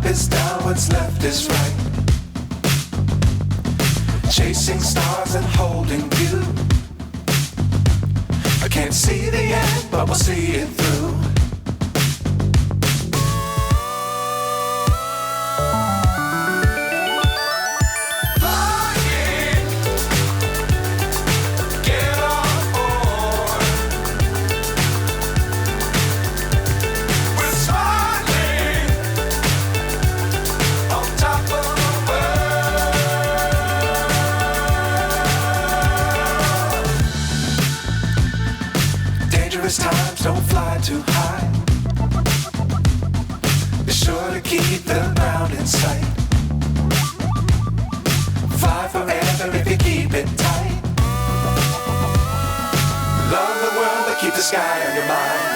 is down, what's left is right. Chasing stars and holding you. I can't see the end, but we'll see it through. Times don't fly too high. Be sure to keep the ground in sight. Fly forever if you keep it tight. Love the world, but keep the sky on your mind.